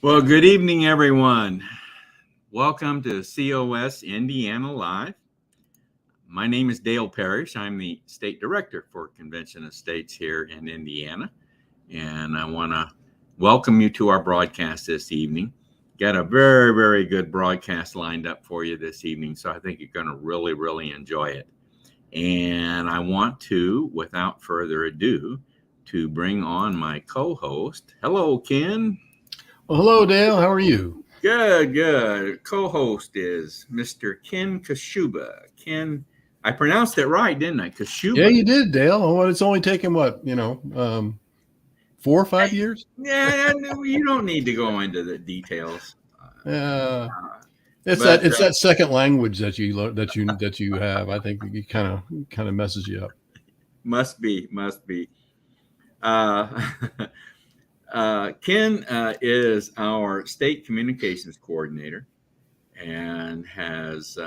Well, good evening, everyone. Welcome to COS Indiana Live. My name is Dale Parrish. I'm the State Director for Convention of States here in Indiana. And I want to welcome you to our broadcast this evening. Got a very, very good broadcast lined up for you this evening, so I think you're going to really, really enjoy it. And I want to, without further ado, to bring on my co-host. Hello, Ken. Well, hello, Dale. How are you? Good. Co-host is Mr. Ken Kashuba. Ken, I pronounced it right, didn't I? Kashuba. Yeah, you did, Dale. Well, it's only taken 4 or 5 years? Yeah, you don't need to go into the details. It's that second language that you have. I think it kind of messes you up. Must be. Ken is our state communications coordinator and has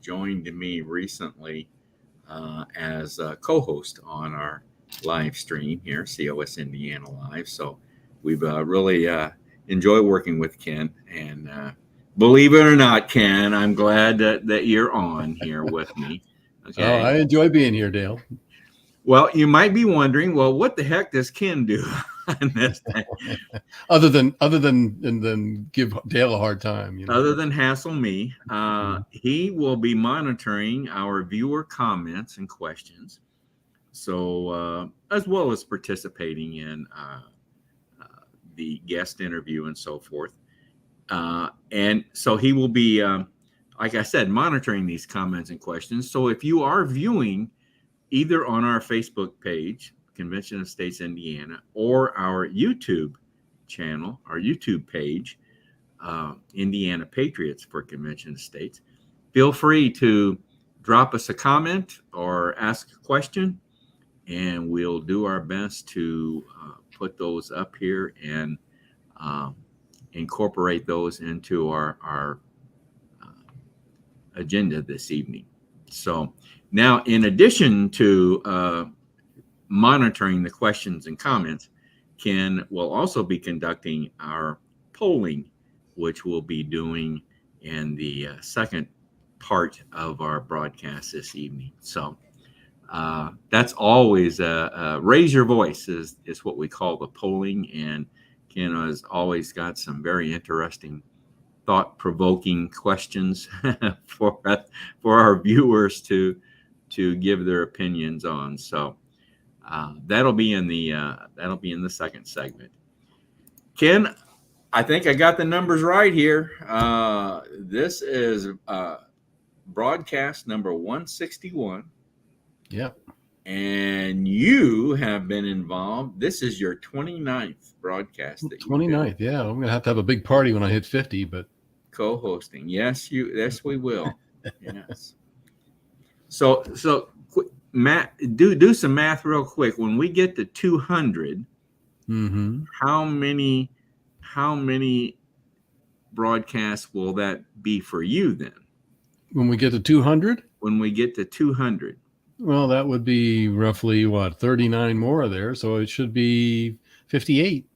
joined me recently as a co-host on our live stream here, COS Indiana Live. So we've really enjoyed working with Ken. And believe it or not, Ken, I'm glad that you're on here with me. Okay. Oh, I enjoy being here, Dale. Well, you might be wondering, well, what the heck does Ken do on this thing? other than give Dale a hard time, you know? Other than hassle me, he will be monitoring our viewer comments and questions. So, as well as participating in the guest interview and so forth. And so he will be, like I said, monitoring these comments and questions. So if you are viewing either on our Facebook page, Convention of States Indiana, or our YouTube channel, our YouTube page, Indiana Patriots for Convention of States, feel free to drop us a comment or ask a question, and we'll do our best to put those up here and incorporate those into our agenda this evening. So now, in addition to monitoring the questions and comments, Ken will also be conducting our polling, which we'll be doing in the second part of our broadcast this evening. So that's always raise your voice is what we call the polling. And Ken has always got some very interesting, thought-provoking questions for our viewers to give their opinions on. So that'll be in the second segment. Ken, I think I got the numbers right here. This is broadcast number 161. Yep. And you have been involved. This is your 29th broadcast. 29th, yeah. I'm gonna have to have a big party when I hit 50, but co-hosting. Yes, we will. Yes. So Matt, do some math real quick. When we get to 200, how many broadcasts will that be for you then? When we get to 200? When we get to 200. Well, that would be roughly 39 more there, so it should be 58.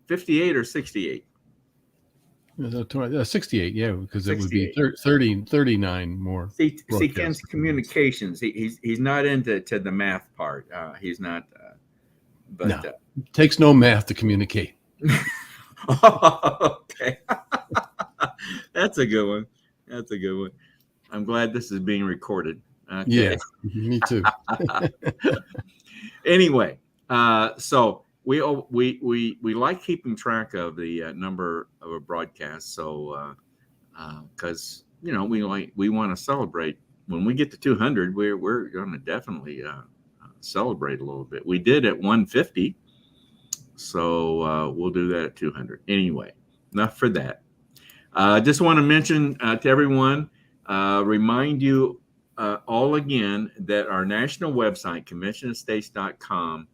58 or 68? 68, yeah, because it would 68. be 39 more. See Ken's communications. He's not into the math part. He's not. But no, it takes no math to communicate. Okay, that's a good one. I'm glad this is being recorded. Okay. Yeah, me too. Anyway, so we like keeping track of the number of a broadcast. So because we want to celebrate when we get to 200. We're going to definitely celebrate a little bit. We did at 150, so we'll do that at 200. Anyway, enough for that. Just want to mention to everyone, remind you all again that our national website, conventionofstates.com,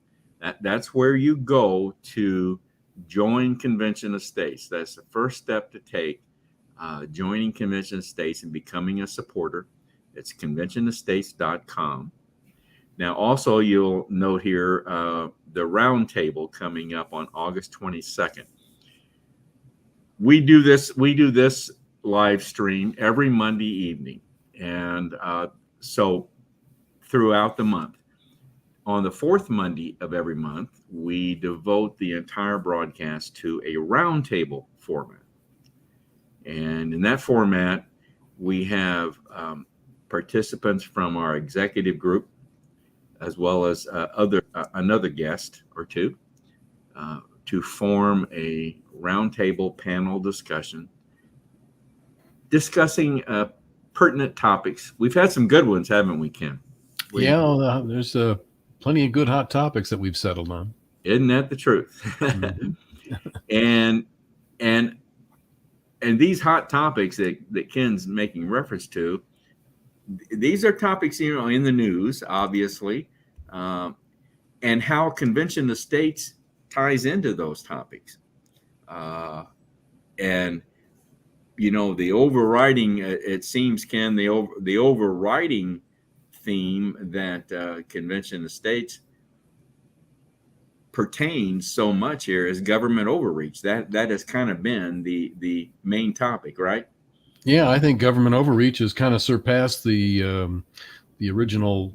that's where you go to join Convention of States. That's the first step to take, joining Convention of States and becoming a supporter. It's conventionofstates.com. Now, also, you'll note here the roundtable coming up on August 22nd. We do this live stream every Monday evening, and so throughout the month. On the fourth Monday of every month, we devote the entire broadcast to a roundtable format. And in that format, we have participants from our executive group, as well as another guest or two, to form a roundtable panel discussion discussing pertinent topics. We've had some good ones, haven't we, Ken? There's plenty of good hot topics that we've settled on. Isn't that the truth? Mm-hmm. and these hot topics that Ken's making reference to, these are topics in the news, obviously, and how Convention of States ties into those topics, and the overriding, it seems, Ken, the overriding theme that Convention of States pertains so much here is government overreach. That has kind of been the main topic, right? Yeah, I think government overreach has kind of surpassed the original,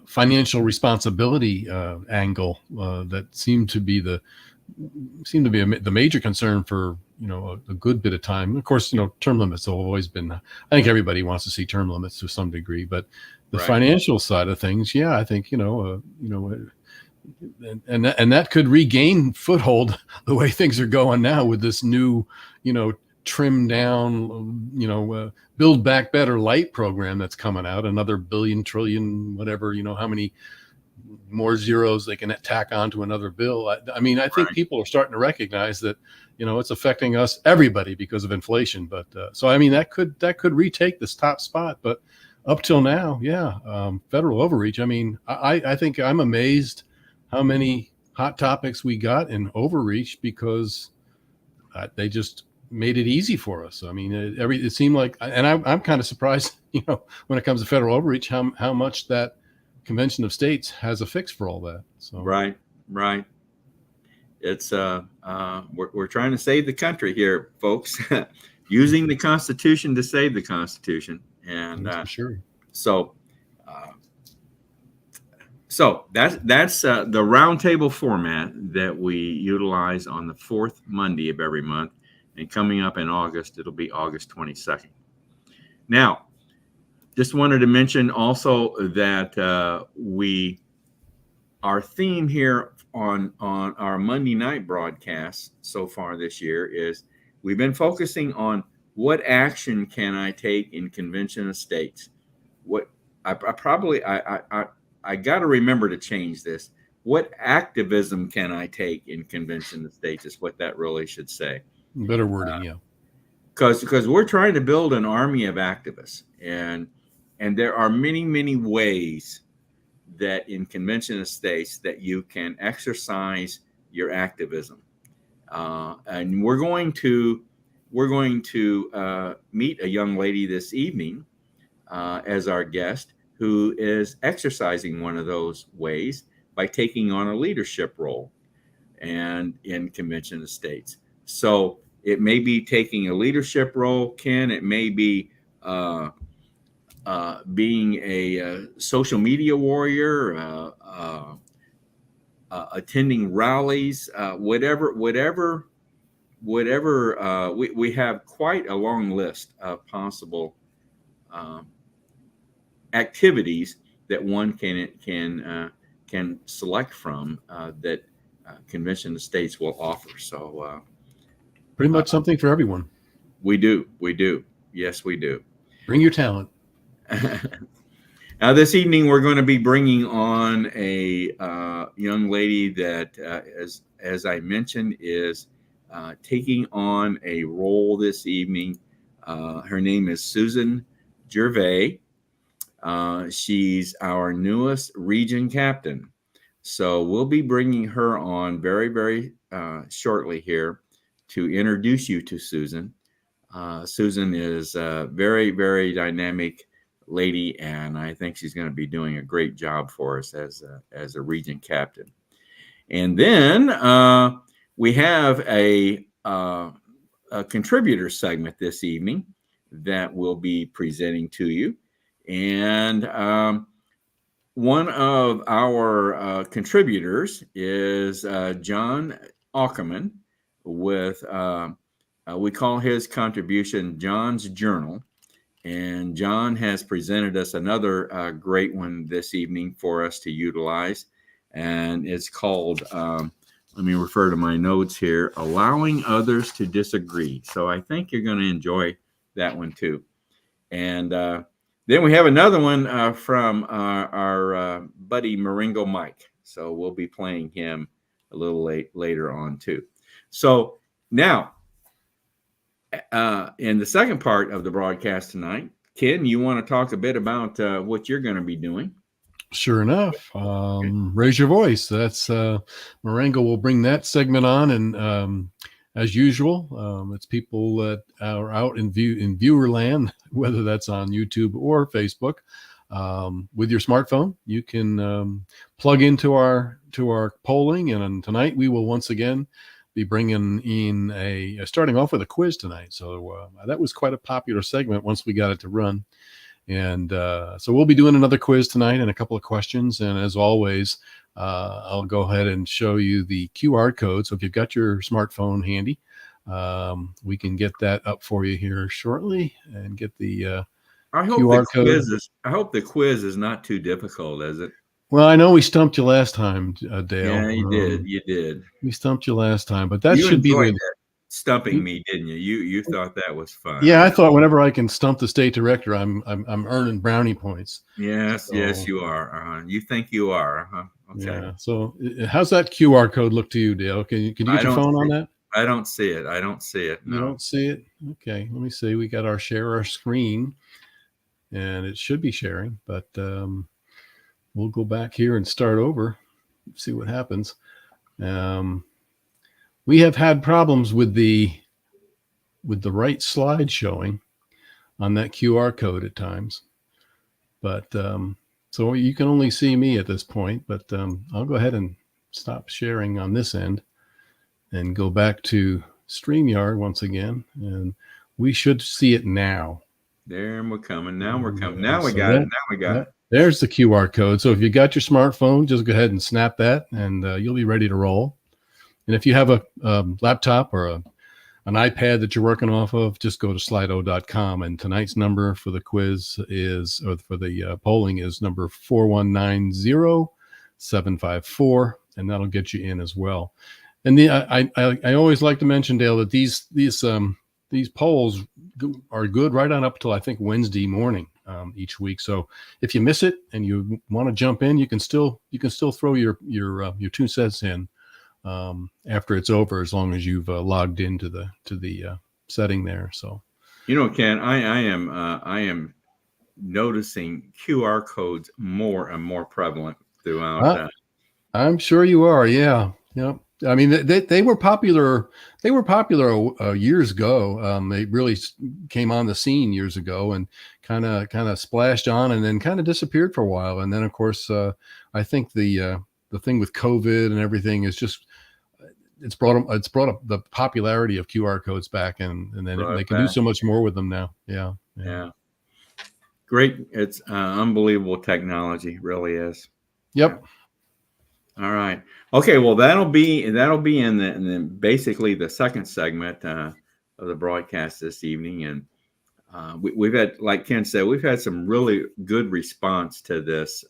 financial responsibility angle that seemed to be the major concern for a good bit of time. Of course, term limits have always been. I think everybody wants to see term limits to some degree, but the financial side of things, I think and that could regain foothold the way things are going now with this new, trimmed down, Build Back Better Light program that's coming out, another billion, trillion, whatever, how many more zeros they can tack onto another bill. I think people are starting to recognize that, it's affecting us, everybody, because of inflation. But so that could retake this top spot. But up till now, federal overreach. I think I'm amazed how many hot topics we got in overreach because they just made it easy for us. It seemed like, and I'm kind of surprised, when it comes to federal overreach, how much that Convention of States has a fix for all that. So right. It's we're trying to save the country here, folks, using the Constitution to save the Constitution, and for sure. So that's the roundtable format that we utilize on the fourth Monday of every month, and coming up in August, it'll be August 22nd. Now, just wanted to mention also that our theme here on our Monday night broadcast so far this year is we've been focusing on what action can I take in Convention of States. What I got to remember to change this. What activism can I take in Convention of States is what that really should say. Better wording, Because we're trying to build an army of activists, and there are many ways that in Convention of States that you can exercise your activism, and we're going to meet a young lady this evening as our guest who is exercising one of those ways by taking on a leadership role and in Convention of States. So it may be taking a leadership role, Ken. It may be being a social media warrior, attending rallies, whatever. We have quite a long list of possible activities that one can can select from that Convention of States will offer. So Pretty much something for everyone. we do. Yes, we do. Bring your talent. Now, this evening, we're going to be bringing on a young lady that, as I mentioned, is taking on a role this evening. Her name is Susan Gervais. She's our newest region captain. So we'll be bringing her on very, very shortly here to introduce you to Susan. Susan is a very, very dynamic lady, and I think she's going to be doing a great job for us as a region captain. And then we have a contributor segment this evening that we'll be presenting to you. And one of our contributors is John Ackerman with, we call his contribution John's Journal. And John has presented us another great one this evening for us to utilize. And it's called, let me refer to my notes here, Allowing Others to Disagree. So I think you're going to enjoy that one too. And then we have another one from our buddy Marengo Mike. So we'll be playing him a little later on too. So now, in the second part of the broadcast tonight, Ken, you want to talk a bit about what you're going to be doing? Sure enough. Raise your voice. That's Marengo will bring that segment on, and as usual, it's people that are out in viewer land, whether that's on YouTube or Facebook. With your smartphone, you can plug into our polling, and tonight we will once again be bringing in starting off with a quiz tonight. So that was quite a popular segment once we got it to run. And so we'll be doing another quiz tonight and a couple of questions. And as always, I'll go ahead and show you the QR code. So if you've got your smartphone handy, we can get that up for you here shortly and get the QR code. I hope the quiz is not too difficult, is it? Well, I know we stumped you last time, Dale. Yeah, you did. You did. We stumped you last time, but that should be the stumping me, didn't you? You thought that was fun. Yeah, I thought whenever I can stump the state director, I'm earning brownie points. Yes, so, yes, you are. You think you are, huh? Okay. Yeah. So, how's that QR code look to you, Dale? Can you get your phone on that? I don't see it. I don't see it. No. You don't see it? Okay. Let me see. We got share our screen, and it should be sharing, but we'll go back here and start over. See what happens. We have had problems with the right slide showing on that QR code at times, but so you can only see me at this point, but I'll go ahead and stop sharing on this end and go back to StreamYard once again, and we should see it now. There we're coming. Now we're coming. Now we got it. Now we got it. There's the QR code. So if you got your smartphone, just go ahead and snap that, and you'll be ready to roll. And if you have a laptop or an iPad that you're working off of, just go to slido.com. And tonight's number for the quiz for the polling is number 4190754, and that'll get you in as well. And I always like to mention, Dale, that these polls are good right on up till I think Wednesday morning each week. So if you miss it and you want to jump in, you can still throw your 2 cents in after it's over, as long as you've logged into the setting there. So, Ken, I am noticing QR codes more and more prevalent throughout. I'm sure you are. Yeah. Yep. I mean, they were popular. They were popular years ago. They really came on the scene years ago and kind of splashed on and then kind of disappeared for a while. And then, of course, I think the thing with COVID and everything is just it's brought up the popularity of QR codes back, and then they can do so much more with them now. Yeah. Great. It's unbelievable technology, really is. Yep. All right. Okay. Well, that'll be in the basically the second segment of the broadcast this evening, and we've had, like Ken said, we've had some really good response to this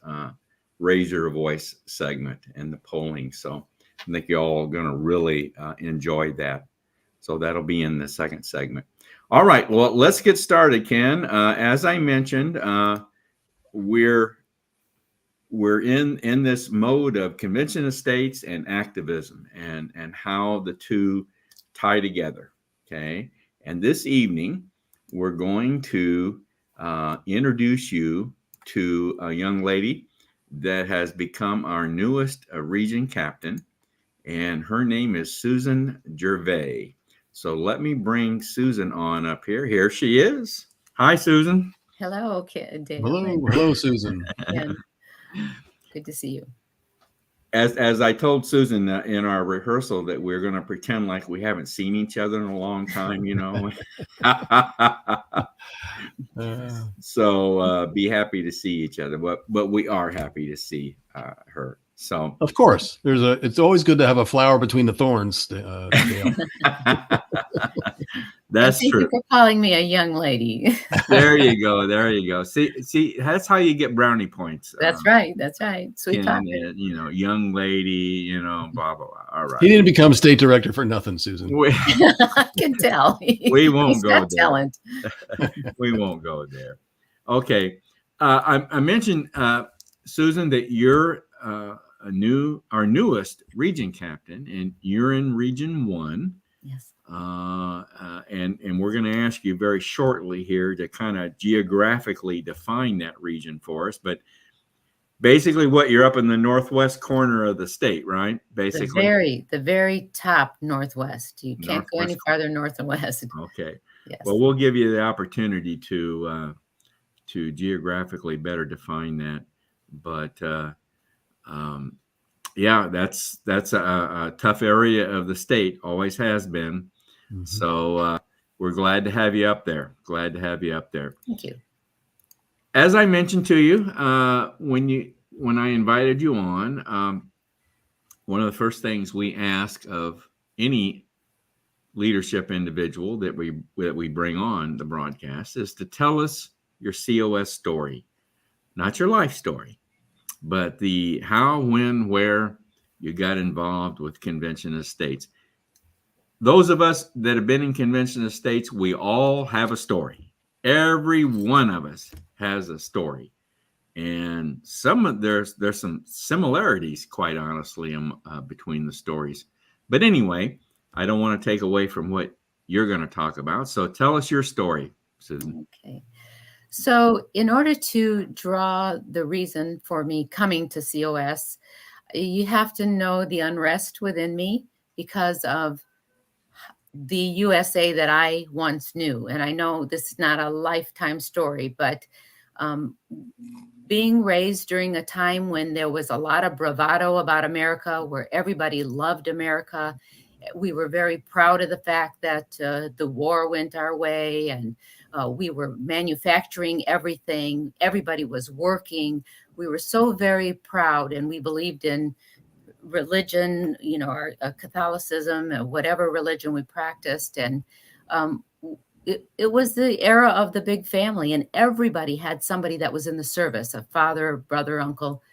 raise your voice segment and the polling. So I think you all are going to really enjoy that. So that'll be in the second segment. All right. Well, let's get started, Ken. As I mentioned, we're in this mode of convention of states and activism, and how the two tie together. Okay. And this evening, we're going to introduce you to a young lady that has become our newest region captain, and her name is Susan Gervais. So let me bring Susan on up here. Here she is. Hi, Susan. Hello, Dale. Hello, Susan. And good to see you. As I told Susan in our rehearsal that we're going to pretend like we haven't seen each other in a long time, you know. So be happy to see each other, but we are happy to see her. So of course, it's always good to have a flower between the thorns. That's Thank true. you for calling me a young lady. There you go. There you go. See, that's how you get brownie points. That's right. That's right. Sweet talk. You know, young lady, you know, blah, blah, blah. All right. He didn't become state director for nothing, Susan. I can tell. We won't go there. Talent. We won't go there. Okay. I mentioned, Susan, that you're our newest region captain, and you're in Region 1. Yes. And we're going to ask you very shortly here to kind of geographically define that region for us. But basically, what you're up in the northwest corner of the state, right? Basically, the very top northwest. You can't go any farther north and west. Okay. Yes. Well, we'll give you the opportunity to geographically better define that. But yeah, that's a tough area of the state. Always has been. Mm-hmm. So we're glad to have you up there. Glad to have you up there. Thank you. As I mentioned to you when I invited you on, one of the first things we ask of any leadership individual that we bring on the broadcast is to tell us your COS story, not your life story, but the how, when, where you got involved with Convention of States. Those of us that have been in Convention of States, we all have a story. Every one of us has a story. And there's some similarities, quite honestly, between the stories. But anyway, I don't want to take away from what you're going to talk about. So tell us your story, Susan. Okay. So in order to draw the reason for me coming to COS, you have to know the unrest within me because of the USA that I once knew. And I know this is not a lifetime story, but being raised during a time when there was a lot of bravado about America, where everybody loved America. We were very proud of the fact that the war went our way, and we were manufacturing everything. Everybody was working. We were so very proud, and we believed in religion, you know, our Catholicism, whatever religion we practiced. And it was the era of the big family, and everybody had somebody that was in the service, a father, brother, uncle.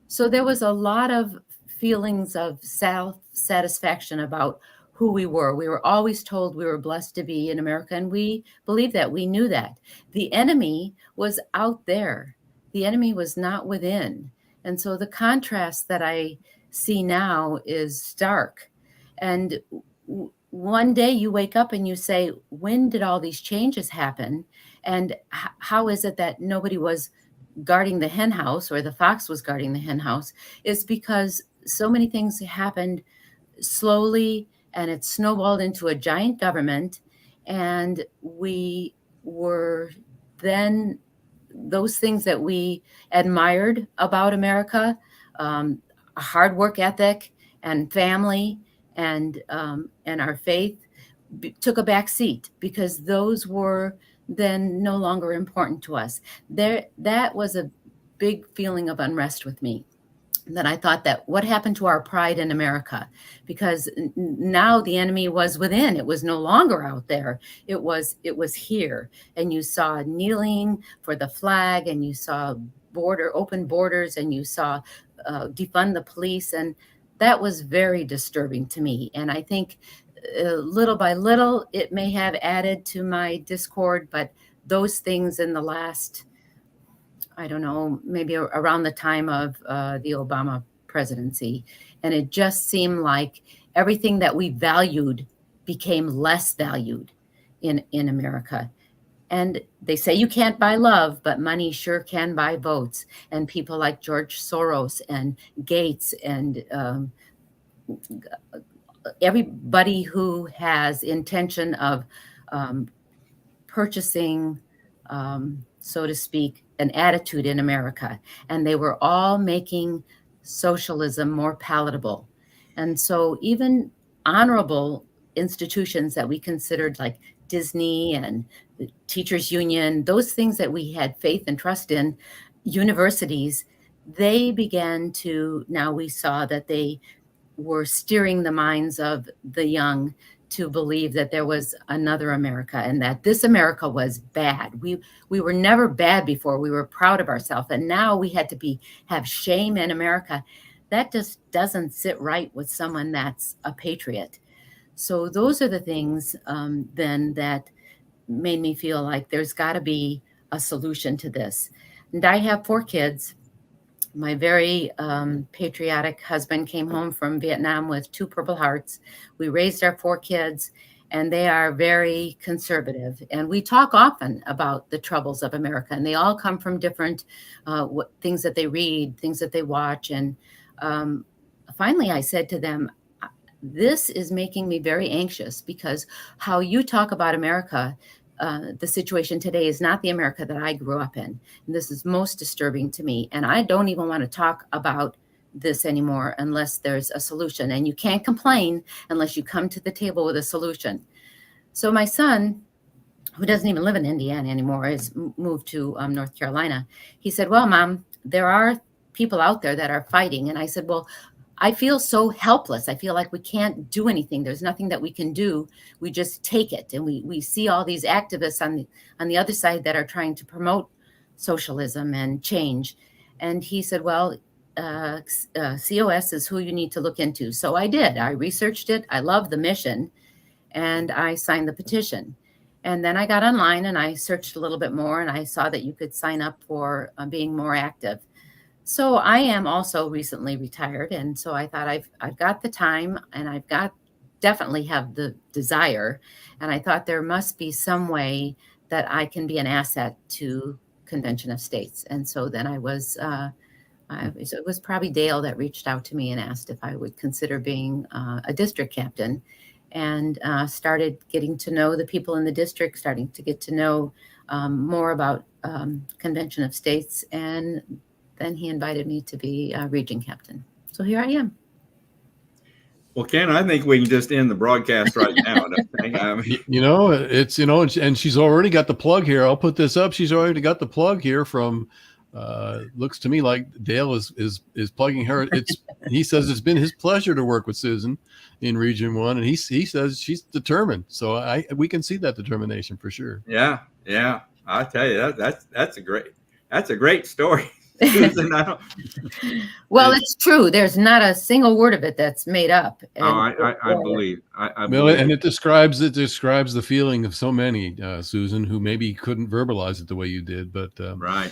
So there was a lot of feelings of self-satisfaction about who we were. We were always told we were blessed to be in America, and we believed that. We knew that. The enemy was out there. The enemy was not within. And so the contrast that I see now is stark. And one day you wake up and you say, when did all these changes happen? And how is it that nobody was guarding the hen house, or the fox was guarding the hen house? It's because so many things happened slowly, and it snowballed into a giant government. And we were then, those things that we admired about America, a hard work ethic and family and our faith, took a back seat because those were then no longer important to us. That was a big feeling of unrest with me. That I thought, that what happened to our pride in America? Because now the enemy was within. It was no longer out there. It was here. And you saw kneeling for the flag, and you saw open borders, and you saw defund the police, and that was very disturbing to me. And I think little by little, it may have added to my discord, but those things in the last, I don't know, maybe around the time of the Obama presidency, and it just seemed like everything that we valued became less valued in America. And they say you can't buy love, but money sure can buy votes. And people like George Soros and Gates and everybody who has intention of purchasing, so to speak, an attitude in America. And they were all making socialism more palatable. And so even honorable institutions that we considered, like Disney and the Teachers Union, those things that we had faith and trust in, universities, they began to, now we saw that they were steering the minds of the young to believe that there was another America, and that this America was bad. We were never bad before. We were proud of ourselves, and now we had to have shame in America. That just doesn't sit right with someone that's a patriot. So those are the things then that made me feel like there's got to be a solution to this. And I have 4 kids. My very patriotic husband came home from Vietnam with 2 Purple Hearts. We raised our 4 kids, and they are very conservative. And we talk often about the troubles of America, and they all come from different things that they read, things that they watch. And finally, I said to them, this is making me very anxious, because how you talk about America, the situation today is not the America that I grew up in. And this is most disturbing to me. And I don't even want to talk about this anymore unless there's a solution. And you can't complain unless you come to the table with a solution. So my son, who doesn't even live in Indiana anymore, has moved to North Carolina. He said, well, Mom, there are people out there that are fighting. And I said, well, I feel so helpless. I feel like we can't do anything. There's nothing that we can do. We just take it. And we see all these activists on the other side that are trying to promote socialism and change. And he said, well, COS is who you need to look into. So I did. I researched it. I love the mission. And I signed the petition. And then I got online and I searched a little bit more, and I saw that you could sign up for being more active. So I am also recently retired, and so I thought I've got the time, and definitely have the desire, and I thought there must be some way that I can be an asset to Convention of States. And so then it was probably Dale that reached out to me and asked if I would consider being a district captain, and started getting to know the people in the district, starting to get to know more about Convention of States, and then he invited me to be region captain. So here I am. Well, Ken, I think we can just end the broadcast right now. And she's already got the plug here. I'll put this up. She's already got the plug here from, looks to me like Dale is plugging her. He says it's been his pleasure to work with Susan in Region 1, and he says she's determined. So we can see that determination for sure. Yeah. I tell you, that's a great story. Susan, well, it's true. There's not a single word of it that's made up. I believe. And it describes the feeling of so many, Susan, who maybe couldn't verbalize it the way you did. But right.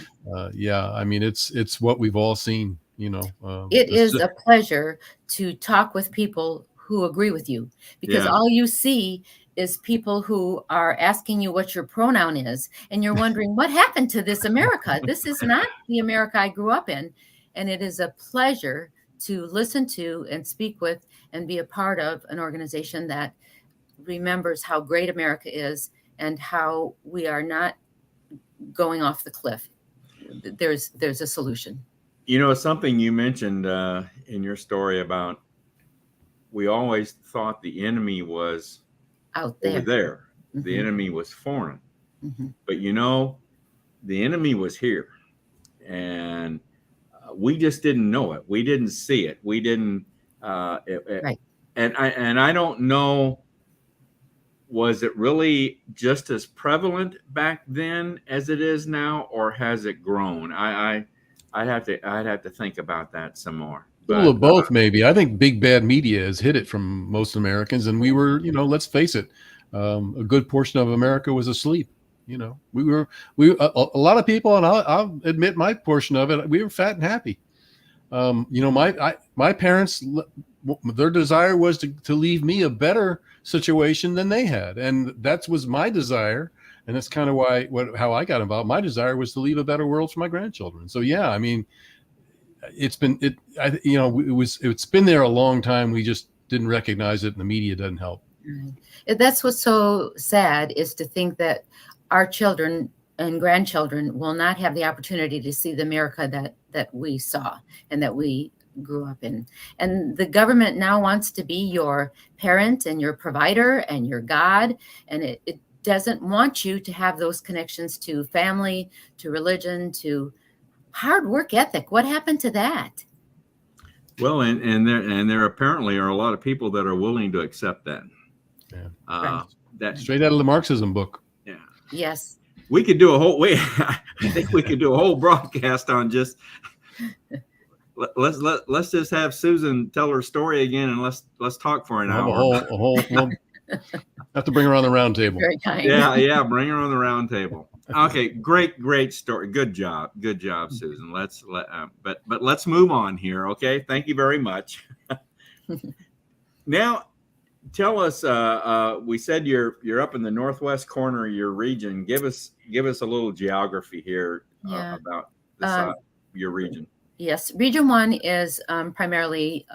Yeah, I mean, it's what we've all seen. It is a pleasure to talk with people who agree with you, because all you see is people who are asking you what your pronoun is, and you're wondering what happened to this America. This is not the America I grew up in. And it is a pleasure to listen to and speak with and be a part of an organization that remembers how great America is and how we are not going off the cliff. There's a solution. Something you mentioned in your story about, we always thought the enemy was out there. Over there. Mm-hmm. The enemy was foreign. Mm-hmm. But the enemy was here. And we just didn't know it. We didn't see it. We didn't right. And I don't know, was it really just as prevalent back then as it is now, or has it grown? I'd have to think about that some more. A little But of both, maybe. I think big bad media has hit it from most Americans, and we were, let's face it, a good portion of America was asleep. A lot of people, and I'll admit my portion of it, we were fat and happy. My parents, their desire was to leave me a better situation than they had, and that was my desire, and that's kind of how I got involved. My desire was to leave a better world for my grandchildren. So yeah, I mean, it's been there a long time. We just didn't recognize it, and the media doesn't help. Right. That's what's so sad, is to think that our children and grandchildren will not have the opportunity to see the America that we saw and that we grew up in. And the government now wants to be your parent and your provider and your God, and it doesn't want you to have those connections to family, to religion, to hard work ethic. What happened to that? well, and there apparently are a lot of people that are willing to accept that. Yeah. Right. That Straight out of the Marxism book. Yeah. Yes. We could do a whole I think we could do a whole broadcast on just let's just have Susan tell her story again, and let's talk for an hour. We'll have to bring her on the round table. Very kind. Yeah, bring her on the round table. Okay, great story. Good job, Susan. But let's move on here. Okay, thank you very much. Now, tell us. We said you're up in the northwest corner of your region. Give us a little geography here about your region. Yes, Region 1 is primarily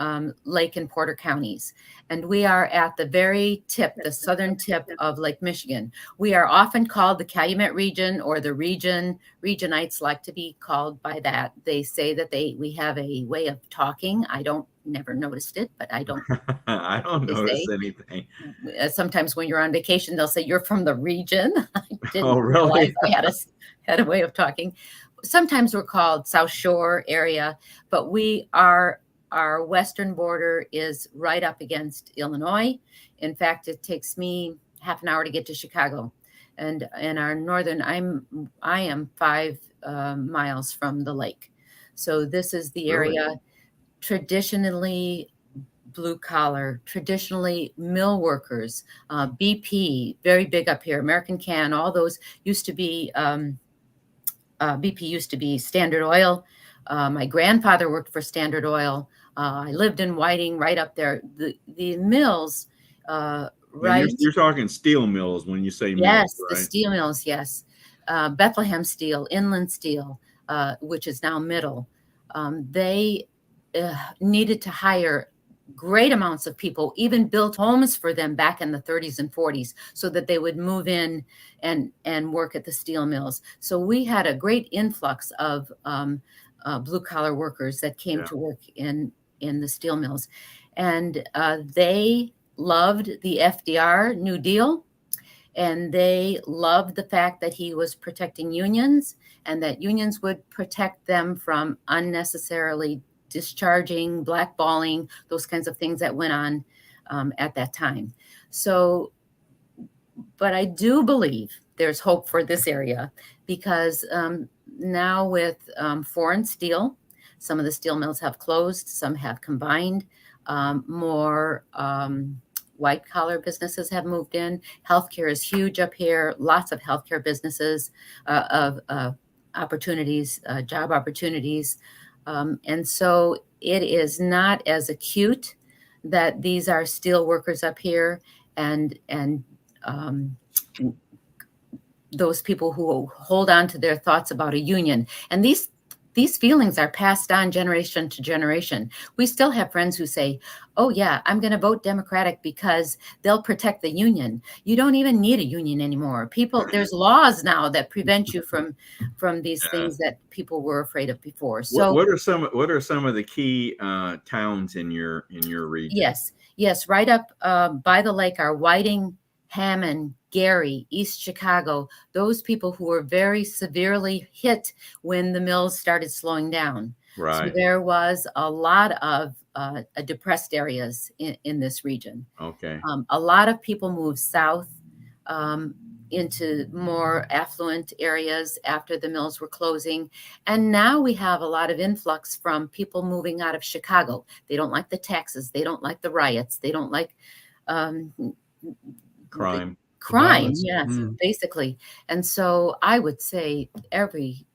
Lake and Porter counties, and we are at the very tip, the southern tip of Lake Michigan. We are often called the Calumet region, or the region. Regionites like to be called by that. They say that we have a way of talking. Never noticed it, but I don't. I don't notice anything. Sometimes when you're on vacation, they'll say you're from the region. I didn't really? realize I had a way of talking. Sometimes we're called South Shore area, but our western border is right up against Illinois. In fact, it takes me half an hour to get to Chicago, and our northern, I am 5 miles from the lake. So this is the area, traditionally blue collar, traditionally mill workers, BP, very big up here, American Can, all those used to be. BP used to be Standard Oil. My grandfather worked for Standard Oil. I lived in Whiting, right up there. The mills, right? You're talking steel mills when you say mills, yes, right? The steel mills, yes. Bethlehem Steel, Inland Steel, which is now Middle. They needed to hire great amounts of people, even built homes for them back in the 30s and 40s so that they would move in and work at the steel mills. So we had a great influx of blue collar workers that came to work in the steel mills. And they loved the FDR New Deal, and they loved the fact that he was protecting unions, and that unions would protect them from unnecessarily discharging, blackballing, those kinds of things that went on at that time. So, but I do believe there's hope for this area, because now with foreign steel, some of the steel mills have closed, some have combined, more white collar businesses have moved in. Healthcare is huge up here, lots of healthcare businesses of opportunities, job opportunities. And so it is not as acute that these are steel workers up here and those people who hold on to their thoughts about a union. And these feelings are passed on generation to generation. We still have friends who say, oh yeah, I'm going to vote Democratic because they'll protect the union. You don't even need a union anymore. There's laws now that prevent you from these things that people were afraid of before. So what are some of the key towns in your region? Yes. Right up by the lake are Whiting, Hammond, Gary, East Chicago, those people who were very severely hit when the mills started slowing down. Right. So there was a lot of depressed areas in this region. Okay. A lot of people moved south into more affluent areas after the mills were closing. And now we have a lot of influx from people moving out of Chicago. They don't like the taxes. They don't like the riots. They don't like um, Crime. crime. Violence. Yes, Mm. basically. And so I would say every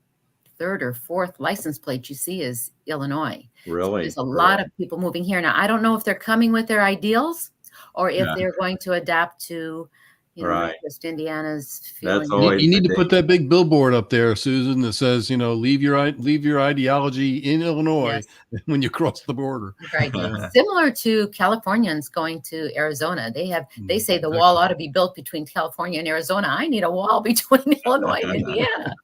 third or fourth license plate you see is Illinois. So Really? there's a lot of people moving here. Now, I don't know if they're coming with their ideals or if Yeah. they're going to adapt to, Right. Northwest Indiana's That's feeling. always You need the to put that big billboard up there, Susan, that says, leave your ideology in Illinois Yes, when you cross the border. right. danger. Similar to Californians going to Arizona. They say the wall ought to be built between California and Arizona. I need a wall between Illinois and Indiana.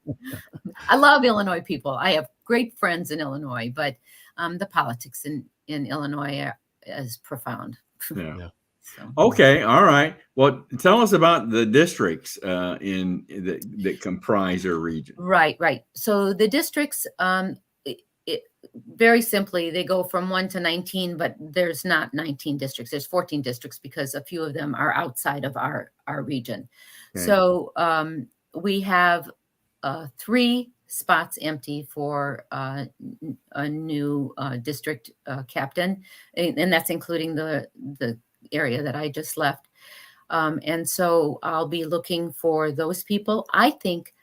I love Illinois people. I have great friends in Illinois, but the politics in Illinois is profound. Yeah. So. Okay. All right. Well, tell us about the districts that comprise your region. Right. So the districts, very simply, they go from 1 to 19, but there's not 19 districts. There's 14 districts because a few of them are outside of our region. Okay. So we have 3 spots empty for a new district captain, and that's including the area that I just left. And so I'll be looking for those people. I think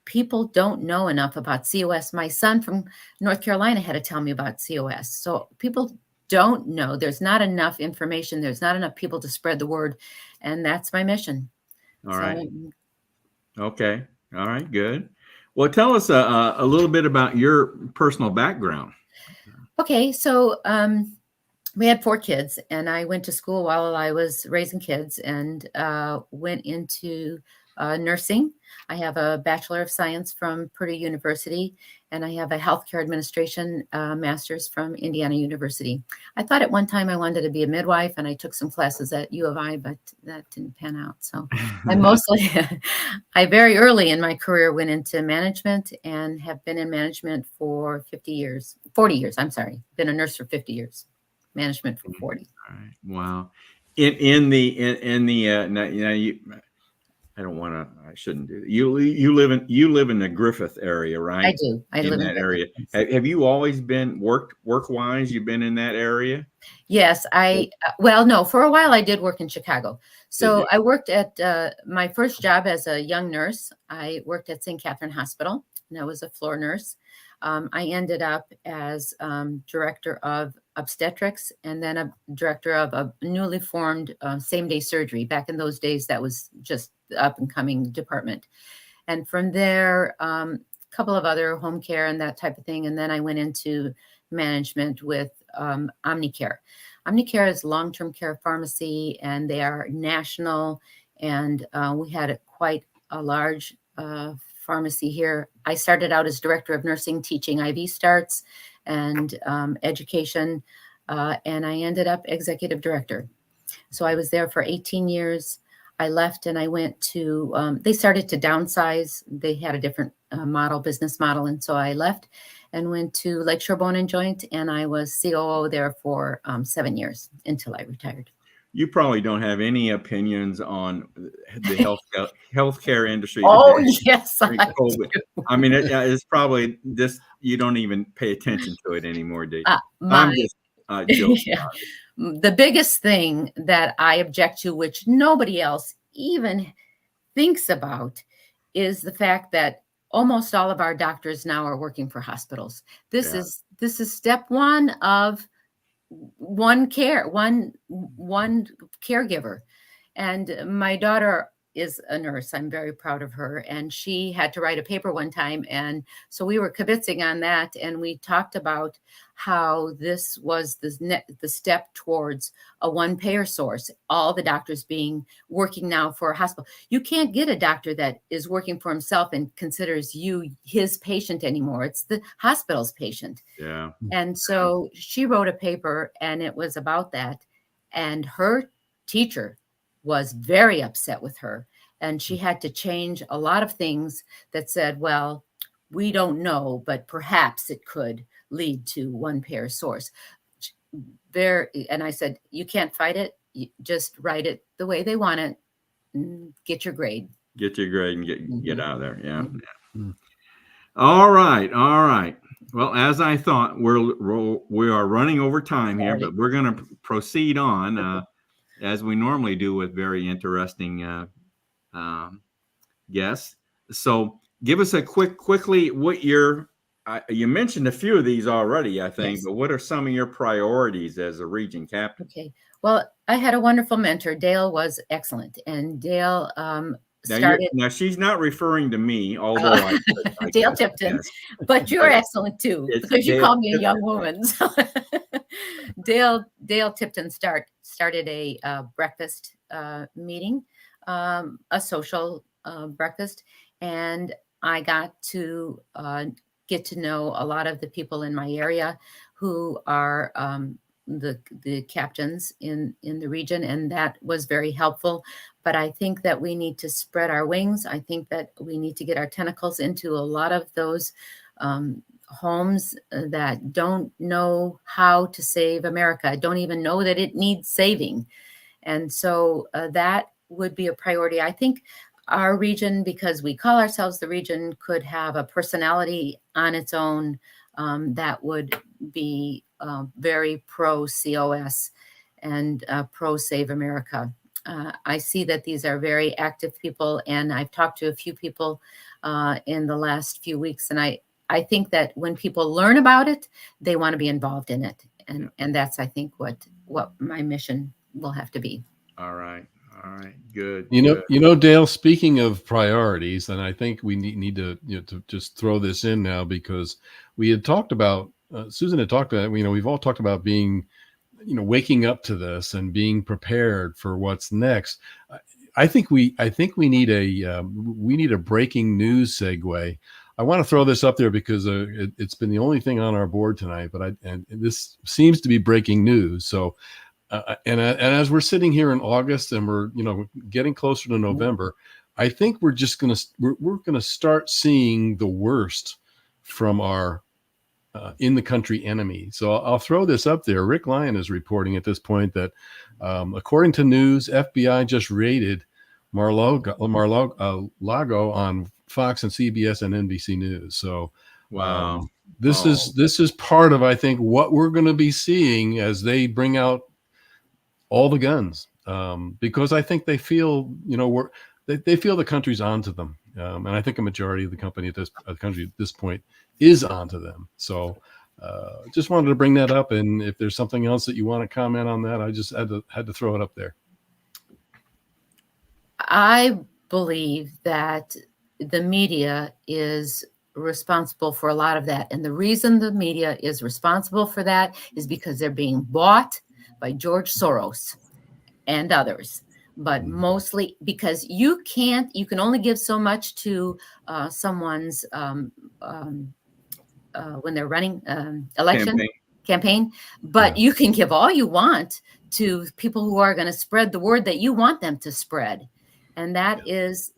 people don't know enough about COS. My son from North Carolina had to tell me about COS. So people don't know. There's not enough information. There's not enough people to spread the word. And that's my mission. All right. Okay. All right. Good. Well, tell us a little bit about your personal background. Okay. So we had 4 kids, and I went to school while I was raising kids and went into nursing. I have a Bachelor of Science from Purdue University, and I have a healthcare administration master's from Indiana University. I thought at one time I wanted to be a midwife, and I took some classes at U of I, but that didn't pan out. So I very early in my career went into management and have been in management for 40 years. I'm sorry, been a nurse for 50 years. Management for 40. All right. Wow. In the now, you, I don't want to. I shouldn't do that. You live in the Griffith area, right? I do. I live in that area. Have you always been work wise? You've been in that area? Yes, well, no, for a while I did work in Chicago. So I worked at my first job as a young nurse. I worked at St. Catherine Hospital, and I was a floor nurse. I ended up as director of obstetrics and then a director of a newly formed same-day surgery. Back in those days, that was just the up-and-coming department. And from there, a couple of other home care and that type of thing. And then I went into management with Omnicare. Omnicare is long-term care pharmacy, and they are national. And we had quite a large pharmacy here. I started out as director of nursing, teaching IV starts and education, and I ended up executive director. So I was there for 18 years. I left and I went to, they started to downsize. They had a different business model. And so I left and went to Lakeshore Bone and Joint, and I was COO there for 7 years until I retired. You probably don't have any opinions on the healthcare industry. Oh, today. yes. I mean, it's probably this, you don't even pay attention to it anymore, do you? I'm just joking. Yeah. The biggest thing that I object to, which nobody else even thinks about, is the fact that almost all of our doctors now are working for hospitals. This is step 1 of one caregiver. And my daughter is a nurse. I'm very proud of her. And she had to write a paper one time. And so we were kibitzing on that. And we talked about how this was the step towards a one payer source, all the doctors working now for a hospital. You can't get a doctor that is working for himself and considers you his patient anymore. It's the hospital's patient. Yeah. And so she wrote a paper, and it was about that. And her teacher was very upset with her, and she had to change a lot of things that said, well, we don't know, but perhaps it could lead to one payer source. And I said, you can't fight it. You just write it the way they want it. get your grade. Get your grade and get out of there. Yeah. Mhm. Yeah. All right. All right. Well, as I thought, we are running over time here, but we're going to proceed on as we normally do with very interesting guests. So, give us a quickly what you mentioned a few of these already, I think, Yes. but what are some of your priorities as a region captain? Okay. Well, I had a wonderful mentor. Dale was excellent, and Dale started. Now she's not referring to me, although I Dale guess, Tipton, yes. but you're excellent too, It's because you Dale called me a Tipton. young woman. So Dale Tipton started a breakfast meeting, a social breakfast, and I got to get to know a lot of the people in my area who are the captains in the region, and that was very helpful. But I think that we need to spread our wings. I think that we need to get our tentacles into a lot of those homes that don't know how to save America, don't even know that it needs saving. And so that would be a priority. I think our region, because we call ourselves the region, could have a personality on its own that would be very pro COS and pro Save America. I see that these are very active people, and I've talked to a few people in the last few weeks, and I think that when people learn about it, they want to be involved in it, and that's, I think, what my mission will have to be. All right. All right. Good. Dale, speaking of priorities, and I think we need to, to just throw this in now, because we had talked about, Susan had talked about, we've all talked about being, waking up to this and being prepared for what's next. I think we need a breaking news segue. I want to throw this up there because it's been the only thing on our board tonight, and this seems to be breaking news. So, and as we're sitting here in August and we're getting closer to November, I think we're just we're gonna start seeing the worst from our in the country enemy. So I'll throw this up there. Rick Lyon is reporting at this point that according to news, FBI just raided Mar-a-Lago on Fox and CBS and NBC News. So Wow. This is part of, I think, what we're going to be seeing as they bring out all the guns, because I think they feel, they feel the country's onto them, and I think a majority of the country at this point is onto them. So, just wanted to bring that up, and if there's something else that you want to comment on that, I just had to throw it up there. I believe that the media is responsible for a lot of that, and the reason the media is responsible for that is because they're being bought by George Soros and others, but mostly because you can only give so much to someone's when they're running election campaign, but you can give all you want to people who are going to spread the word that you want them to spread, and that is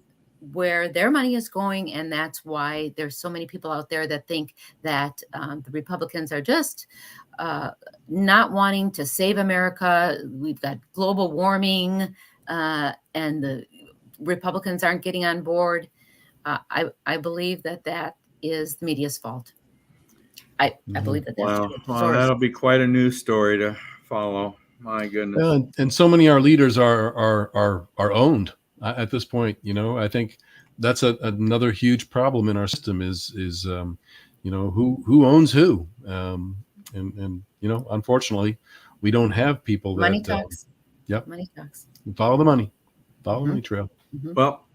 where their money is going. And that's why there's so many people out there that think that the Republicans are just not wanting to save America. We've got global warming, and the Republicans aren't getting on board. I believe that is the media's fault. I believe that's true. Well, that'll be quite a news story to follow. My goodness. And so many of our leaders are owned at this point. I think that's another huge problem in our system is who owns who, and unfortunately we don't have people that money talks. Money talks. Follow the money trail. Mm-hmm. Well,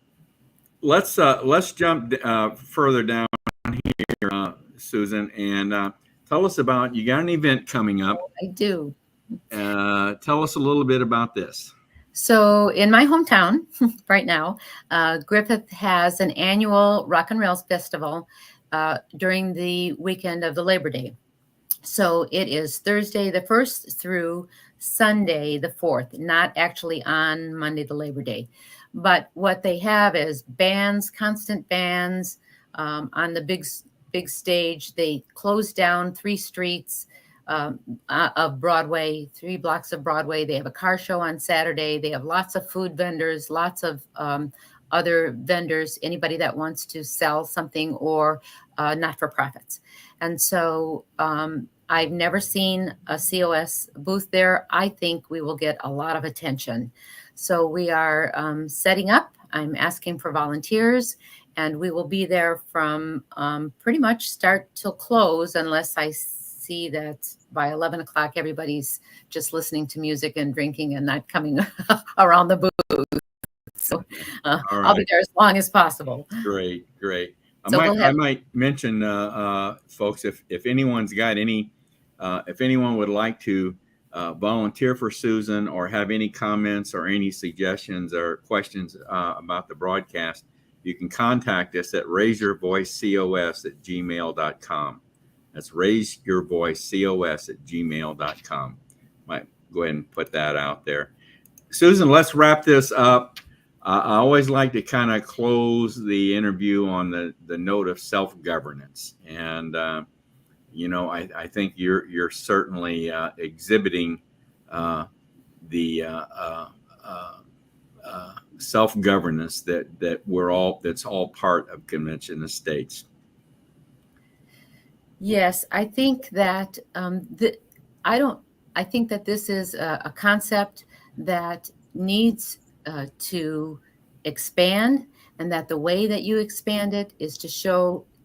let's jump further down here, Susan, and tell us about, you got an event coming up. I do. Tell us a little bit about this. So in my hometown right now, Griffith has an annual Rock and Rails Festival during the weekend of the Labor Day. So it is Thursday the 1st through Sunday the 4th, not actually on Monday the Labor Day. But what they have is bands, constant bands on the big stage. They close down 3 streets of Broadway, 3 blocks of Broadway. They have a car show on Saturday. They have lots of food vendors, lots of other vendors, anybody that wants to sell something, or not-for-profits. And so I've never seen a COS booth there. I think we will get a lot of attention. So we are setting up. I'm asking for volunteers, and we will be there from pretty much start till close, unless I see that by 11 o'clock everybody's just listening to music and drinking and not coming around the booth. So I'll be there as long as possible. Great. So I might mention, folks, if anyone's got any, if anyone would like to volunteer for Susan, or have any comments or any suggestions or questions about the broadcast, you can contact us at raiseyourvoicecos@gmail.com. That's raiseyourvoicecos@gmail.com. Might go ahead and put that out there. Susan, let's wrap this up. I always like to kind of close the interview on the note of self-governance. And, I think you're certainly exhibiting the self-governance that's all part of Convention of States. Yes, I think that I think that this is a concept that needs to expand, and that the way that you expand it is to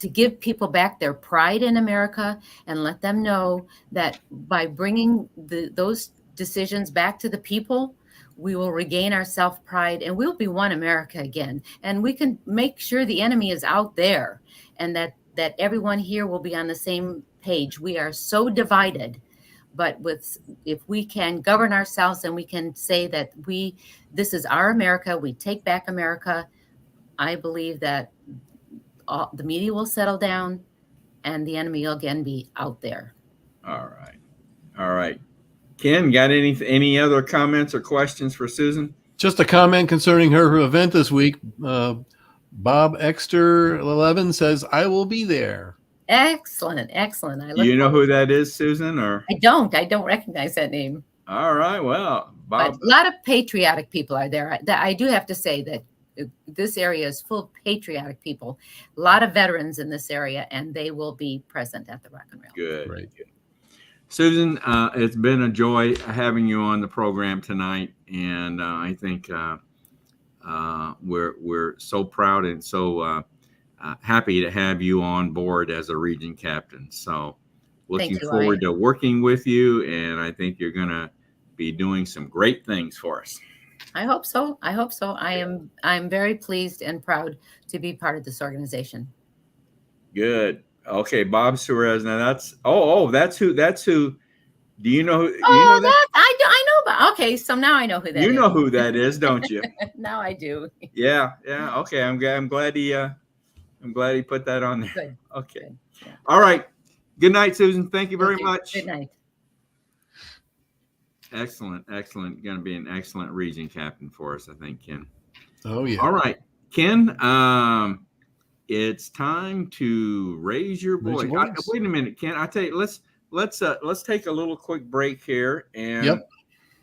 give people back their pride in America, and let them know that by bringing those decisions back to the people, we will regain our self-pride, and we'll be one America again. And we can make sure the enemy is out there, and that everyone here will be on the same page. We are so divided, but if we can govern ourselves, and we can say that this is our America, we take back America, I believe that the media will settle down, and the enemy will again be out there. All right. Ken, got any other comments or questions for Susan? Just a comment concerning her event this week. Bob Exter 11 says, "I will be there." Excellent. You know who that is, Susan? Or I don't recognize that name. All right. Well, Bob. But a lot of patriotic people are there. I do have to say that this area is full of patriotic people. A lot of veterans in this area, and they will be present at the Rock and Rail. Good. Right. Susan, it's been a joy having you on the program tonight, and I think we're so proud and so happy to have you on board as a region captain. So looking forward to working with you, and I think you're going to be doing some great things for us. I hope so. I'm very pleased and proud to be part of this organization. Good. Okay, Bob Suarez. Now that's who. Do you know? I know. But okay, so now I know who that is. You know who that is, don't you? Now I do. Yeah. Okay, I'm glad he put that on there. Good. Okay. Good. Yeah. All right. Good night, Susan. Thank you very much. Good night. Excellent. Going to be an excellent region captain for us, I think, Ken. Oh yeah. All right, Ken. It's time to raise your voice. Wait a minute, Ken. I tell you, let's take a little quick break here and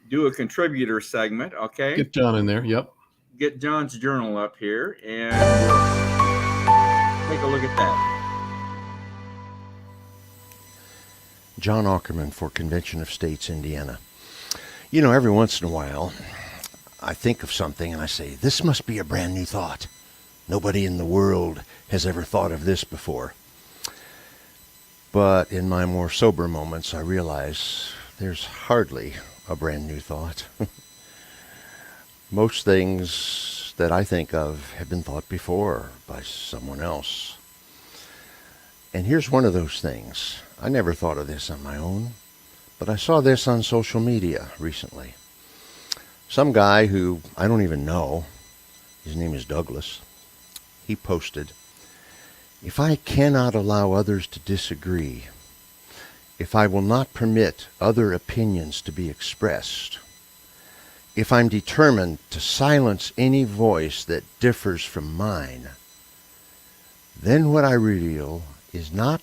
do a contributor segment. Okay. Get John in there. Yep. Get John's journal up here, and we'll take a look at that. John Ackerman for Convention of States, Indiana. You know, every once in a while, I think of something and I say, this must be a brand new thought. Nobody in the world has ever thought of this before. But in my more sober moments, I realize there's hardly a brand new thought. Most things that I think of have been thought before by someone else. And here's one of those things. I never thought of this on my own, but I saw this on social media recently. Some guy who I don't even know, his name is Douglas, he posted, "If I cannot allow others to disagree, if I will not permit other opinions to be expressed, if I'm determined to silence any voice that differs from mine, then what I reveal is not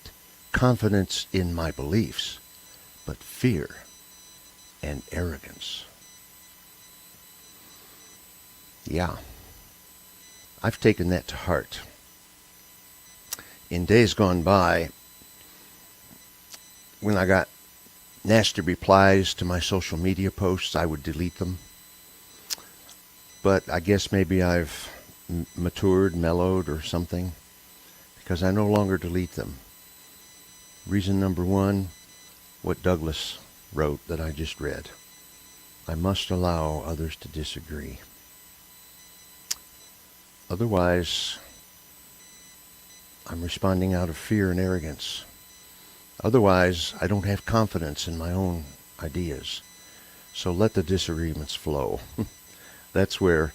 confidence in my beliefs, but fear and arrogance. Yeah, I've taken that to heart. In days gone by, when I got nasty replies to my social media posts, I would delete them. But I guess maybe I've matured, mellowed, or something, because I no longer delete them. Reason number one, what Douglas wrote that I just read. I must allow others to disagree. Otherwise, I'm responding out of fear and arrogance. Otherwise, I don't have confidence in my own ideas. So let the disagreements flow. That's where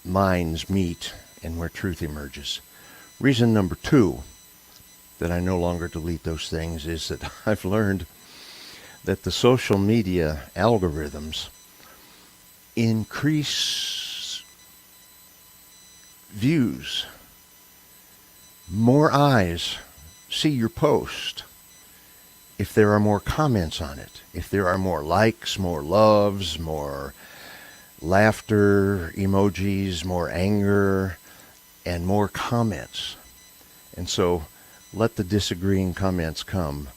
minds meet and where truth emerges. Reason number two that I no longer delete those things is that I've learned that the social media algorithms increase views. More eyes see your post if there are more comments on it, if there are more likes, more loves, more laughter emojis, more anger, and more comments. And so let the disagreeing comments come,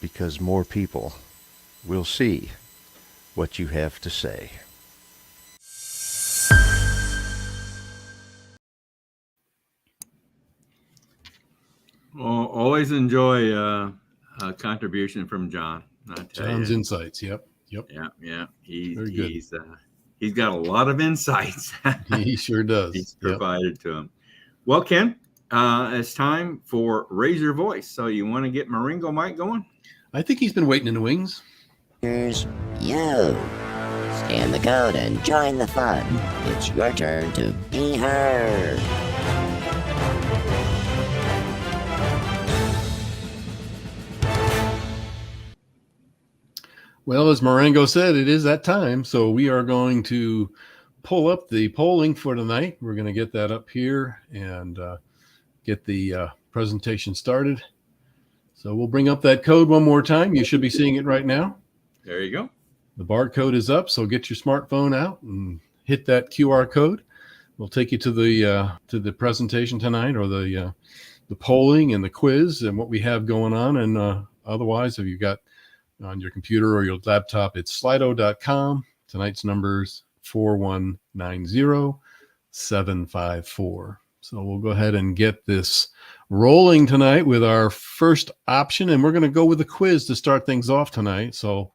because more people will see what you have to say. Well, always enjoy a contribution from John. I tell John's you. insights. Yep. Yeah. Very good. He's got a lot of insights. He sure does. He's provided to him. Well, Ken, it's time for Raise Your Voice. So you want to get Maringo Mike going? I think he's been waiting in the wings. Here's you. Scan the code and join the fun. It's your turn to be heard. Well, as Marengo said, it is that time. So we are going to pull up the polling for tonight. We're going to get that up here and get the presentation started. So we'll bring up that code one more time. You should be seeing it right now. There you go. The barcode is up, so get your smartphone out and hit that QR code. We'll take you to the presentation tonight, or the polling and the quiz and what we have going on. And otherwise, if you've got on your computer or your laptop, it's slido.com. Tonight's number's 4190754. So we'll go ahead and get this rolling tonight with our first option, and we're going to go with the quiz to start things off tonight. So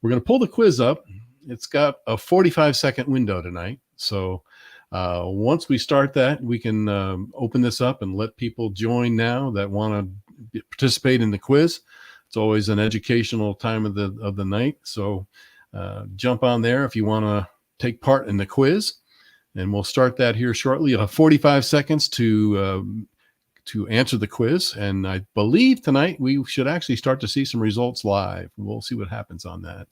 we're going to pull the quiz up. It's got a 45-second window tonight. So once we start that, we can open this up and let people join now that want to participate in the quiz. It's always an educational time of the night. So jump on there if you want to take part in the quiz. And we'll start that here shortly. You'll have 45 seconds to answer the quiz. And I believe tonight we should actually start to see some results live. We'll see what happens on that.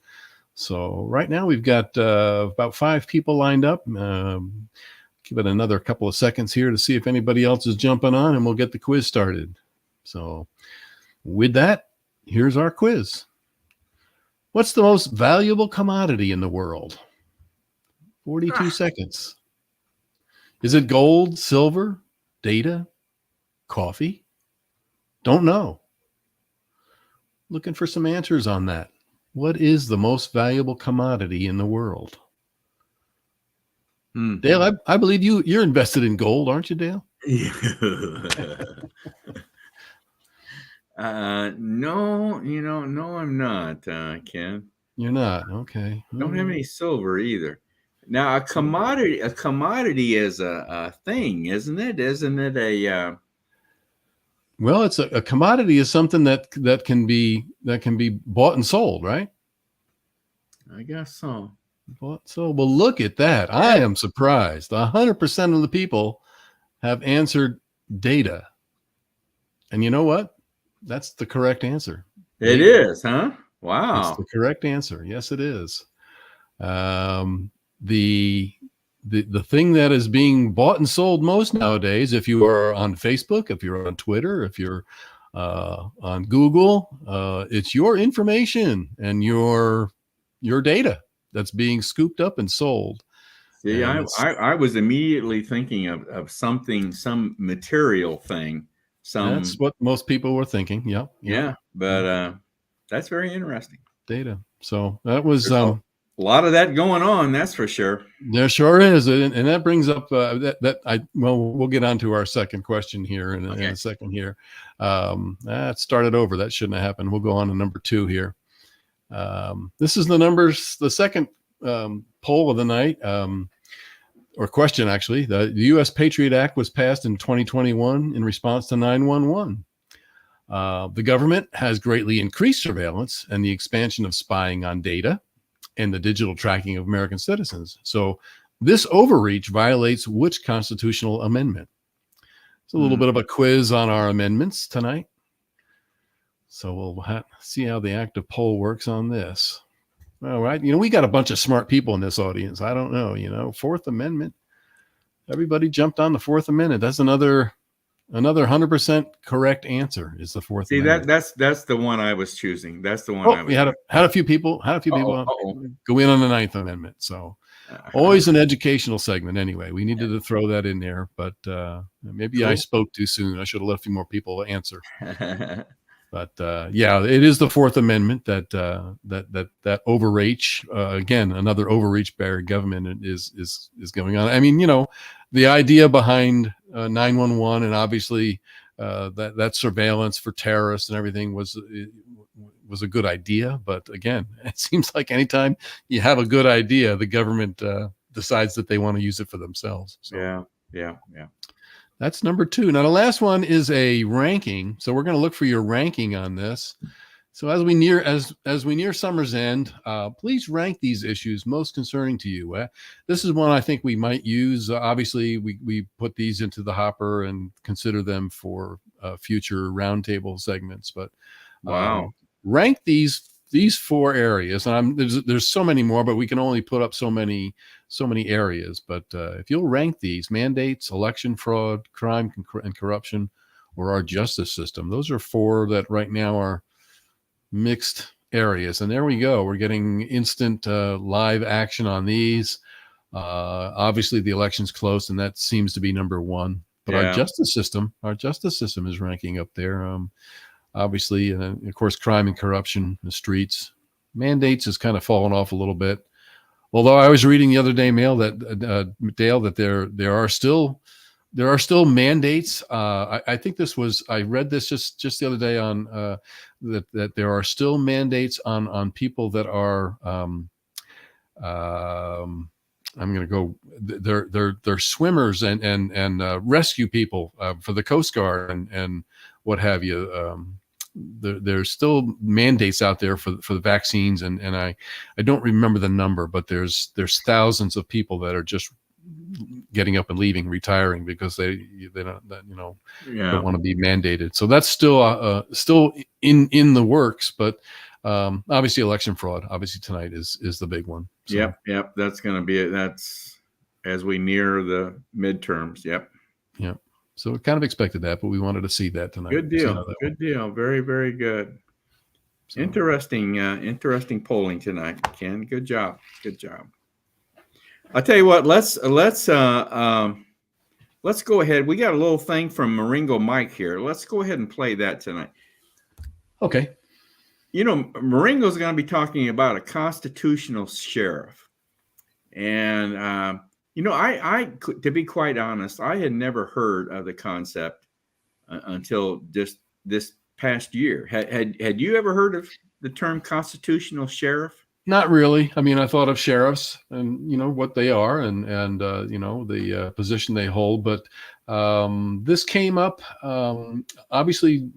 So right now we've got about 5 people lined up. Give it another couple of seconds here to see if anybody else is jumping on, and we'll get the quiz started. So with that, here's our quiz. What's the most valuable commodity in the world? 42 seconds. Is it gold, silver, data, coffee? Don't know. Looking for some answers on that. What is the most valuable commodity in the world? Dale, I believe you're invested in gold, aren't you, Dale? No, no, I'm not, Ken. You're not. Okay. Don't have any silver either. Now, a commodity is a thing, isn't it? Isn't it a? Well, it's a commodity is something that can be bought and sold, right? I guess so. Bought sold. Well, look at that. I am surprised. 100% of the people have answered data, and you know what? That's the correct answer. It is, huh? Wow. That's the correct answer. Yes, it is. The thing that is being bought and sold most nowadays, if you are on Facebook, if you're on Twitter, if you're On Google, it's your information and your data that's being scooped up and sold. See, And I was immediately thinking of something, some material thing, that's what most people were thinking. Yep. yeah, but that's very interesting. Data. So that was There's a lot of that going on, that's for sure. there sure is, and that brings up we'll get on to our second question here in a second here. That started over. That shouldn't have happened. We'll go on to number 2 here. This is the second poll of the night, or question actually. The U.S. Patriot Act was passed in 2021 in response to 9/11. The government has greatly increased surveillance and the expansion of spying on data and the digital tracking of American citizens. So this overreach violates which constitutional amendment? It's a little bit of a quiz on our amendments tonight. So we'll see how the active poll works on this. All right. We got a bunch of smart people in this audience. I don't know, Fourth Amendment. Everybody jumped on the Fourth Amendment. That's another 100% correct answer is the Fourth Amendment. That's the one I was choosing. That's the one. We had a few people go in on the Ninth Amendment. So always an educational segment. Anyway, we needed to throw that in there, but maybe cool. I spoke too soon. I should have let a few more people answer. But it is the Fourth Amendment that overreach. Again, another overreach by government is going on. I mean, the idea behind 911 and obviously that surveillance for terrorists and everything was a good idea. But again, it seems like anytime you have a good idea, the government decides that they want to use it for themselves. So. Yeah. That's number 2. Now, the last one is a ranking. So we're going to look for your ranking on this. So as we near summer's end, please rank these issues most concerning to you. This is one I think we might use. Obviously, we put these into the hopper and consider them for future roundtable segments. But rank these 4 areas. And there's so many more, but we can only put up so many areas. But if you'll rank these: mandates, election fraud, crime and corruption, or our justice system. Those are 4 that right now are mixed areas. And there we go. We're getting instant live action on these. Obviously, the election's close, and that seems to be number 1. But our justice system is ranking up there. Obviously, and of course, crime and corruption, the streets. Mandates has kind of fallen off a little bit. Although I was reading the other day, Dale, that there are still mandates. I think I read this just the other day on that there are still mandates on people that are I'm going to go. They're swimmers and rescue people for the Coast Guard and what have you. There's still mandates out there for the vaccines, and I don't remember the number, but there's thousands of people that are just getting up and leaving, retiring because they don't want to be mandated. So that's still in the works, but obviously election fraud obviously tonight is the big one. So. Yep. That's going to be it. That's as we near the midterms. Yep. So we kind of expected that, but we wanted to see that tonight. Good deal. Very, very good. So. Interesting polling tonight, Ken. Good job. I'll tell you what. Let's go ahead. We got a little thing from Maringo Mike here. Let's go ahead and play that tonight. Okay. Maringo's going to be talking about a constitutional sheriff, and I to be quite honest, I had never heard of the concept until just this past year. Had you ever heard of the term constitutional sheriff? Not really. I mean, I thought of sheriffs and what they are and the position they hold, but this came up. Obviously,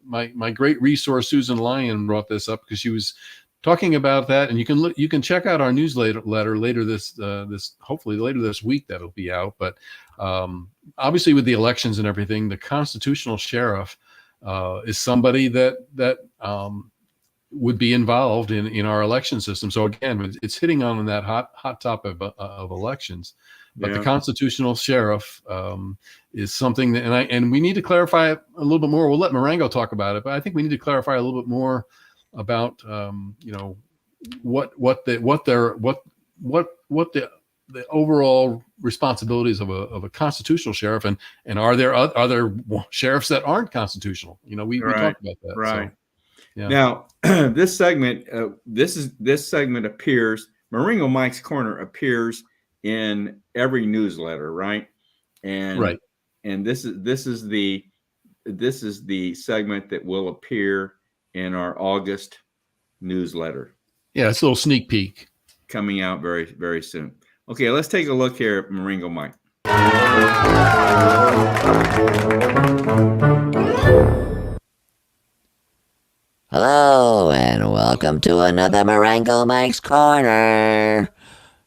my great resource Susan Lyon brought this up because she was talking about that, and you can check out our newsletter later this hopefully later this week that'll be out. But obviously, with the elections and everything, the constitutional sheriff is somebody that would be involved in our election system. So again, it's hitting on that hot topic of elections. But the constitutional sheriff is something that, and we need to clarify it a little bit more. We'll let Marengo talk about it, but I think we need to clarify a little bit more about what the overall responsibilities of a constitutional sheriff, and are there other sheriffs that aren't constitutional? We talked about that. Right. So, yeah. Now, this segment appears. Marengo Mike's Corner appears in every newsletter, right? And right. And this is the segment that will appear in our August newsletter. Yeah, it's a little sneak peek coming out very, very soon. Okay, let's take a look here at Marengo Mike. Hello, and welcome to another Marengo Mike's Corner.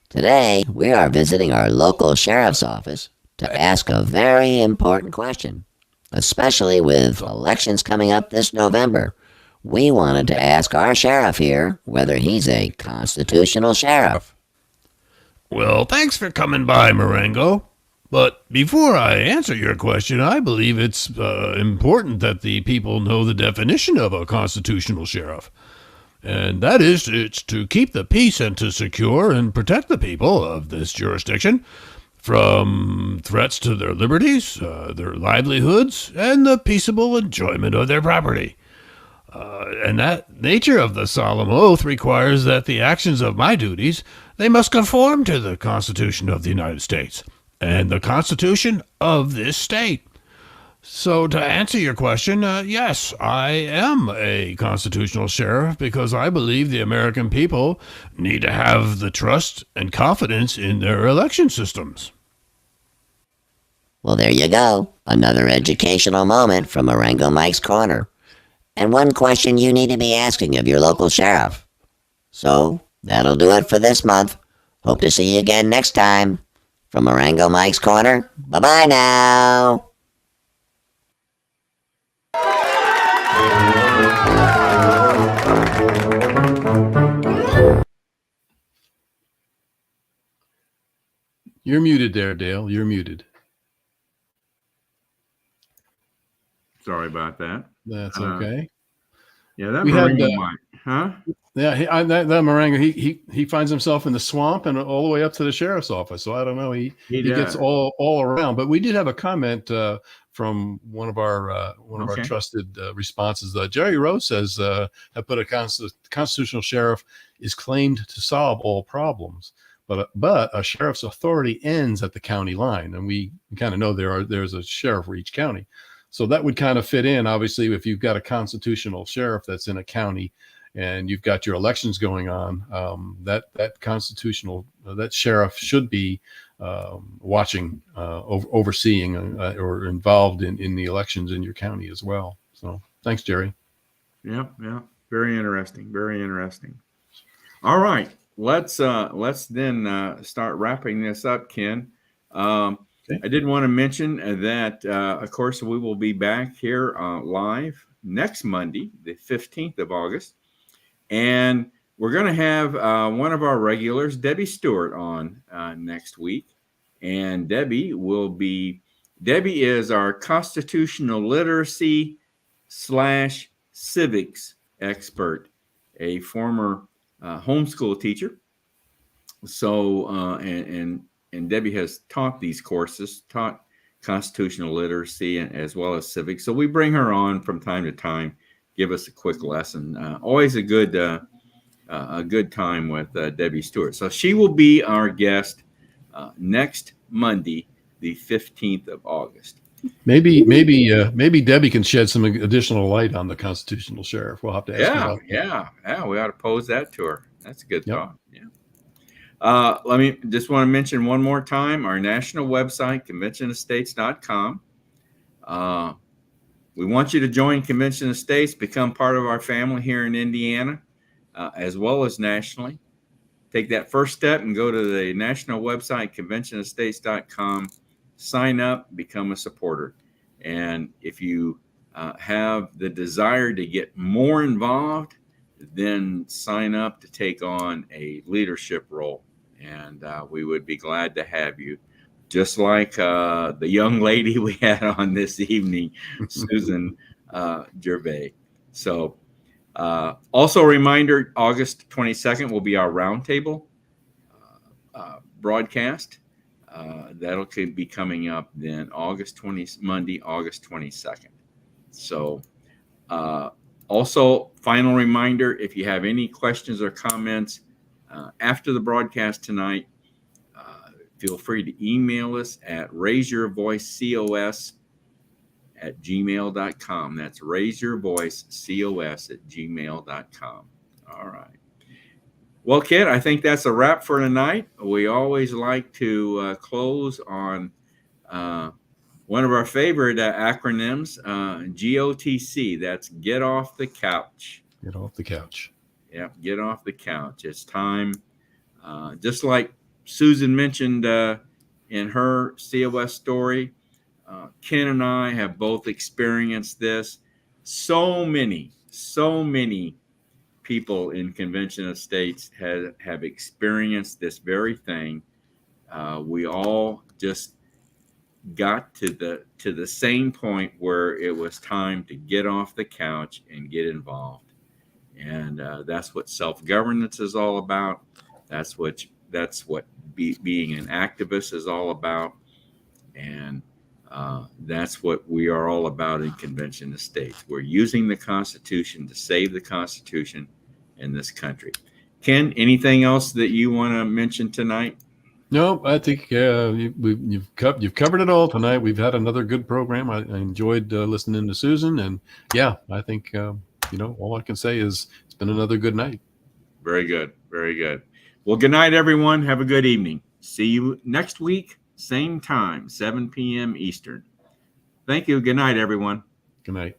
Today, we are visiting our local sheriff's office to ask a very important question, especially with elections coming up this November. We wanted to ask our sheriff here whether he's a constitutional sheriff. Well, thanks for coming by, Marengo. But before I answer your question, I believe it's important that the people know the definition of a constitutional sheriff. And that is, it's to keep the peace and to secure and protect the people of this jurisdiction from threats to their liberties, their livelihoods, and the peaceable enjoyment of their property. And that nature of the solemn oath requires that the actions of my duties, they must conform to the Constitution of the United States and the Constitution of this state. So to answer your question, yes, I am a constitutional sheriff because I believe the American people need to have the trust and confidence in their election systems. Well, there you go. Another educational moment from Marengo Mike's Corner. And one question you need to be asking of your local sheriff. So, that'll do it for this month. Hope to see you again next time. From Marengo Mike's Corner, bye-bye now. You're muted there, Dale. You're muted. Sorry about that. That's okay. Yeah, that Marengo Mike, huh? Yeah, that Marengo, he finds himself in the swamp and all the way up to the sheriff's office. So I don't know. He gets all around. But we did have a comment from one of our trusted responses. Jerry Rose says, "Have put a constitutional sheriff is claimed to solve all problems, but a sheriff's authority ends at the county line, and we kind of know there's a sheriff for each county." So that would kind of fit in, obviously, if you've got a constitutional sheriff that's in a county and you've got your elections going on, that sheriff should be watching, overseeing, or involved in the elections in your county as well. So thanks, Jerry. Yeah. Very interesting. Very interesting. All right. Let's then start wrapping this up, Ken. Okay. I did want to mention that, of course, we will be back here live next Monday, the 15th of August. And we're going to have one of our regulars, Debbie Stewart, on next week. And Debbie is our constitutional literacy / civics expert, a former homeschool teacher. So, and Debbie has taught these courses, taught constitutional literacy as well as civics. So we bring her on from time to time, give us a quick lesson. Always a good time with Debbie Stewart. So she will be our guest next Monday, the 15th of August. Maybe Debbie can shed some additional light on the constitutional sheriff. We'll have to ask her about that. Yeah. We ought to pose that to her. That's a good thought. Yeah. Let me just want to mention one more time our national website, conventionestates.com. We want you to join Convention of States, become part of our family here in Indiana, as well as nationally. Take that first step and go to the national website, conventionestates.com, sign up, become a supporter. And if you have the desire to get more involved, then sign up to take on a leadership role. And we would be glad to have you. Just like the young lady we had on this evening, Susan Gervais. So also a reminder, August 22nd will be our roundtable broadcast. That'll be coming up then Monday, August 22nd. So also, final reminder, if you have any questions or comments after the broadcast tonight, feel free to email us at raiseyourvoicecos@gmail.com. That's raiseyourvoicecos@gmail.com. All right. Well, Kit, I think that's a wrap for tonight. We always like to close on one of our favorite acronyms, GOTC. That's Get Off the Couch. Get off the couch. Yeah, get off the couch. It's time. Just like Susan mentioned in her COS story, Ken and I have both experienced this. So many people in Convention of States have experienced this very thing. We all just got to the same point where it was time to get off the couch and get involved. And that's what self-governance is all about. That's what being an activist is all about. And that's what we are all about in Convention of States. We're using the Constitution to save the Constitution in this country. Ken, anything else that you want to mention tonight? No, I think you've covered it all tonight. We've had another good program. I enjoyed listening to Susan, and yeah, I think all I can say is it's been another good night. Very good, very good. Well, good night, everyone. Have a good evening. See you next week, same time, 7 p.m. Eastern. Thank you. Good night, everyone. Good night.